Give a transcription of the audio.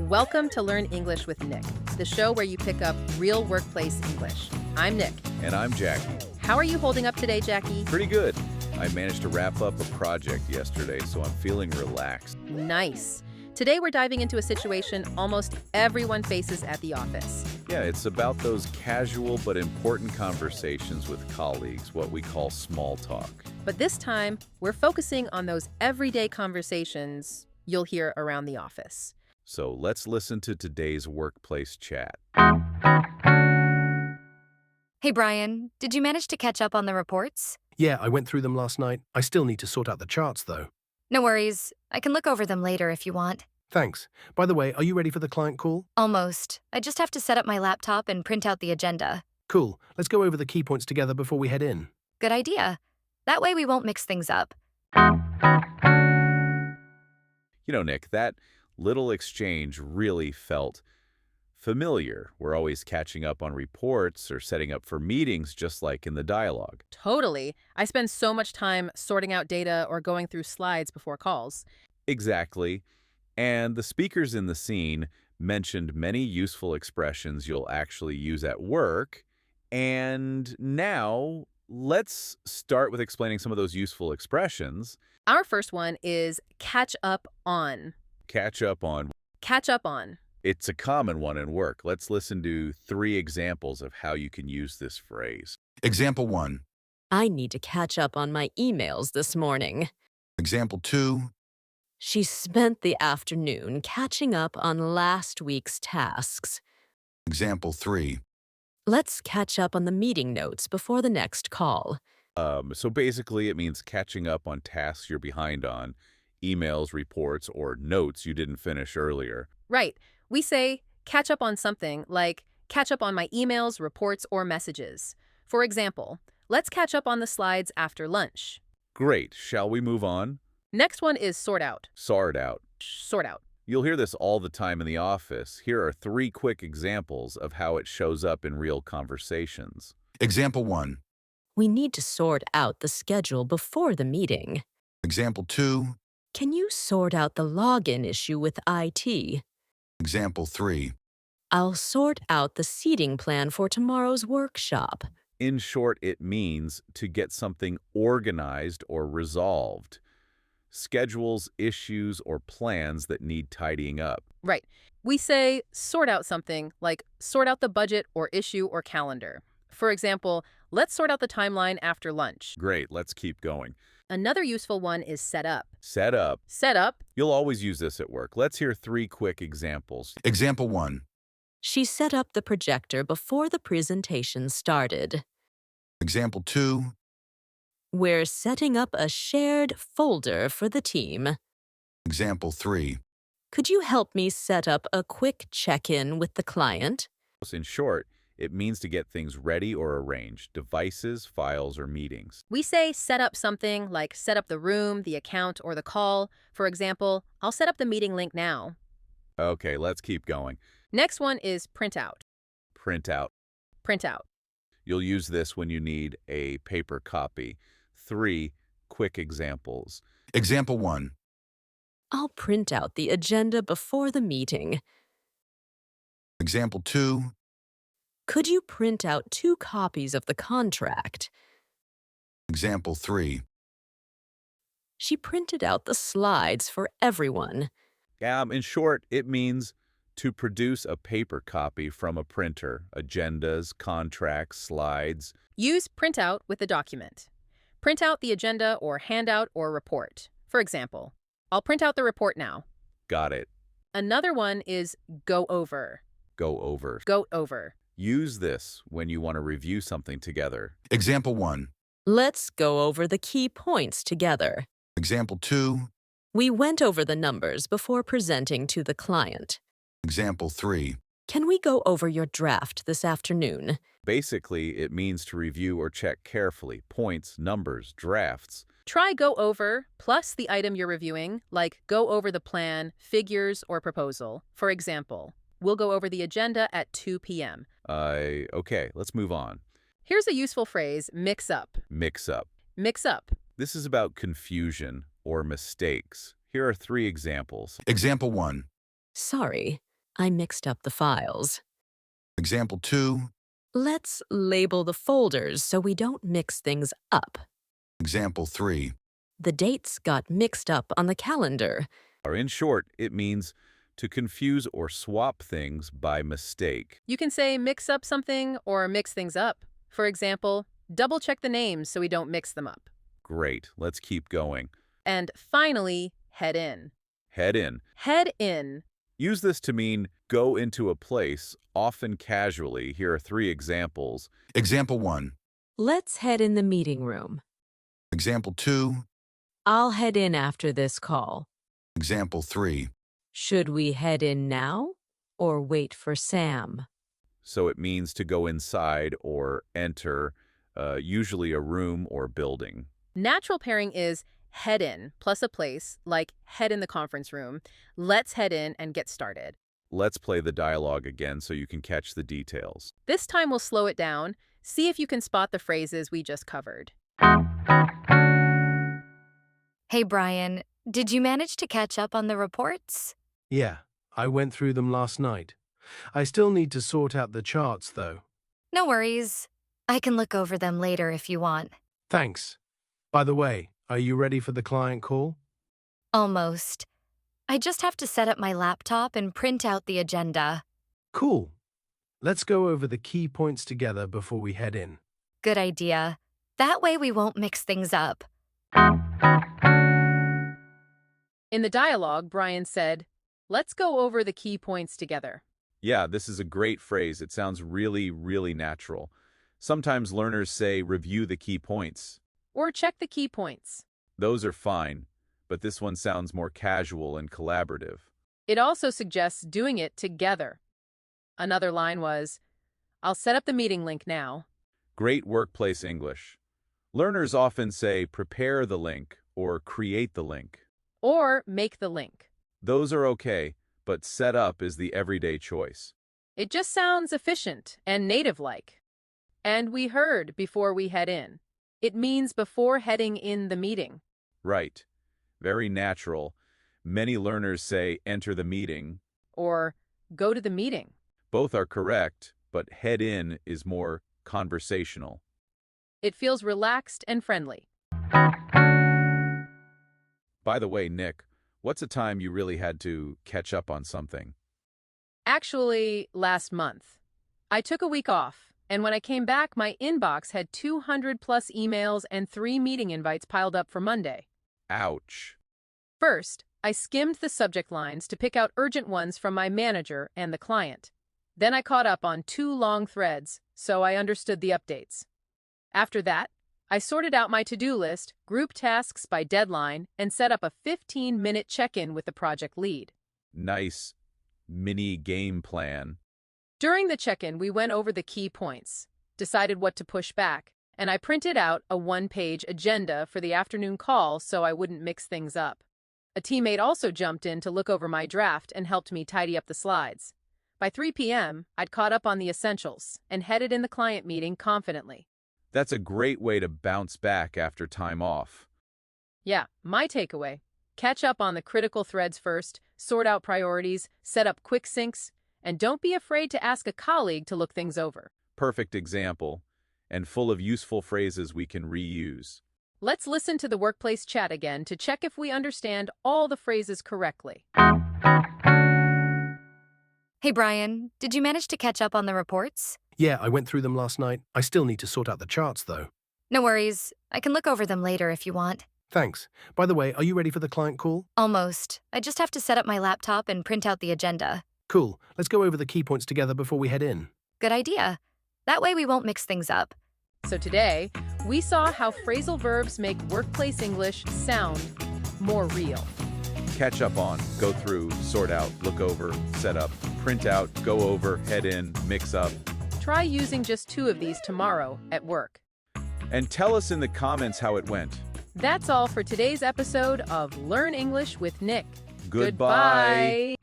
Welcome to Learn English with Nick, the show where you pick up real workplace English. I'm Nick. And I'm Jackie. How are you holding up today, Jackie? Pretty good. I managed to wrap up a project yesterday, so I'm feeling relaxed. Nice. Today we're diving into a situation almost everyone faces at the office. Yeah, it's about those casual but important conversations with colleagues, what we call small talk. But this time, we're focusing on those everyday conversations you'll hear around the office. So let's listen to today's workplace chat. Hey Brian, did you manage to catch up on the reports? Yeah, I went through them last night. I still need to sort out the charts, though. No worries. I can look over them later if you want. Thanks. By the way, are you ready for the client call? Almost. I just have to set up my laptop and print out the agenda. Cool. Let's go over the key points together before we head in. Good idea. That way we won't mix things up. You know, Nick, that little exchange really felt familiar. We're always catching up on reports or setting up for meetings, just like in the dialogue. Totally. I spend so much time sorting out data or going through slides before calls. Exactly. And the speakers in the scene mentioned many useful expressions you'll actually use at work. And now let's start with explaining some of those useful expressions. Our first one is catch up on. Catch up on. Catch up on. It's a common one in work. Let's listen to 3 examples of how you can use this phrase. Example 1. I need to catch up on my emails this morning. Example 2. She spent the afternoon catching up on last week's tasks. Example 3. Let's catch up on the meeting notes before the next call. So basically, it means catching up on tasks you're behind on, emails, reports, or notes you didn't finish earlier. Right. We say catch up on something like catch up on my emails, reports, or messages. For example, let's catch up on the slides after lunch. Great. Shall we move on? Next one is sort out. Sort out. Sort out. You'll hear this all the time in the office. Here are 3 quick examples of how it shows up in real conversations. Example 1. We need to sort out the schedule before the meeting. Example 2. Can you sort out the login issue with IT? Example 3. I'll sort out the seating plan for tomorrow's workshop. In short, it means to get something organized or resolved. Schedules, issues, or plans that need tidying up. Right. We say sort out something like sort out the budget or issue or calendar. For example, let's sort out the timeline after lunch. Great, let's keep going. Another useful one is set up. Set up. Set up. You'll always use this at work. Let's hear 3 quick examples. Example 1. She set up the projector before the presentation started. Example 2. We're setting up a shared folder for the team. Example 3. Could you help me set up a quick check-in with the client? In short, it means to get things ready or arranged, devices, files, or meetings. We say set up something like set up the room, the account, or the call. For example, I'll set up the meeting link now. Okay, let's keep going. Next one is print out. Print out. Print out. You'll use this when you need a paper copy. 3 quick examples. Example 1. I'll print out the agenda before the meeting. Example 2. Could you print out 2 copies of the contract? Example 3. She printed out the slides for everyone. In short, it means to produce a paper copy from a printer, agendas, contracts, slides. Use print out with the document. Print out the agenda or handout or report. For example, I'll print out the report now. Got it. Another one is go over. Go over. Go over. Use this when you want to review something together. Example 1. Let's go over the key points together. Example 2. We went over the numbers before presenting to the client. Example 3. Can we go over your draft this afternoon? Basically, it means to review or check carefully points, numbers, drafts. Try go over plus the item you're reviewing, like go over the plan, figures, or proposal. For example, we'll go over the agenda at 2 p.m. Okay, let's move on. Here's a useful phrase, mix up. Mix up. Mix up. This is about confusion or mistakes. Here are 3 examples. Example 1. Sorry, I mixed up the files. Example 2. Let's label the folders so we don't mix things up. Example 3. The dates got mixed up on the calendar. Or in short, it means to confuse or swap things by mistake. You can say mix up something or mix things up. For example, double check the names so we don't mix them up. Great, let's keep going. And finally, head in. Head in. Head in. Use this to mean go into a place, often casually. Here are 3 examples. Example 1. Let's head in the meeting room. Example 2. I'll head in after this call. Example 3. Should we head in now or wait for Sam? So it means to go inside or enter, usually a room or building. Natural pairing is head in plus a place, like head in the conference room. Let's head in and get started. Let's play the dialogue again so you can catch the details. This time we'll slow it down. See if you can spot the phrases we just covered. Hey, Brian, did you manage to catch up on the reports? Yeah, I went through them last night. I still need to sort out the charts, though. No worries. I can look over them later if you want. Thanks. By the way, are you ready for the client call? Almost. I just have to set up my laptop and print out the agenda. Cool. Let's go over the key points together before we head in. Good idea. That way we won't mix things up. In the dialogue, Brian said, "Let's go over the key points together." Yeah, this is a great phrase. It sounds really, really natural. Sometimes learners say review the key points. Or check the key points. Those are fine, but this one sounds more casual and collaborative. It also suggests doing it together. Another line was, "I'll set up the meeting link now." Great workplace English. Learners often say prepare the link or create the link. Or make the link. Those are okay, but set up is the everyday choice. It just sounds efficient and native-like. And we heard before we head in. It means before heading in the meeting. Right. Very natural. Many learners say enter the meeting. Or go to the meeting. Both are correct, but head in is more conversational. It feels relaxed and friendly. By the way, Nick, what's a time you really had to catch up on something? Actually, last month. I took a week off, and when I came back, my inbox had 200+ emails and 3 meeting invites piled up for Monday. Ouch. First, I skimmed the subject lines to pick out urgent ones from my manager and the client. Then I caught up on 2 long threads, so I understood the updates. After that, I sorted out my to-do list, grouped tasks by deadline, and set up a 15-minute check-in with the project lead. Nice mini game plan. During the check-in, we went over the key points, decided what to push back, and I printed out a 1-page agenda for the afternoon call so I wouldn't mix things up. A teammate also jumped in to look over my draft and helped me tidy up the slides. By 3 p.m., I'd caught up on the essentials and headed in the client meeting confidently. That's a great way to bounce back after time off. Yeah, my takeaway. Catch up on the critical threads first, sort out priorities, set up quick syncs, and don't be afraid to ask a colleague to look things over. Perfect example, and full of useful phrases we can reuse. Let's listen to the workplace chat again to check if we understand all the phrases correctly. Hey, Brian, did you manage to catch up on the reports? Yeah, I went through them last night. I still need to sort out the charts, though. No worries. I can look over them later if you want. Thanks. By the way, are you ready for the client call? Almost. I just have to set up my laptop and print out the agenda. Cool. Let's go over the key points together before we head in. Good idea. That way we won't mix things up. So today, we saw how phrasal verbs make workplace English sound more real. Catch up on, go through, sort out, look over, set up, print out, go over, head in, mix up. Try using just 2 of these tomorrow at work. And tell us in the comments how it went. That's all for today's episode of Learn English with Nick. Goodbye.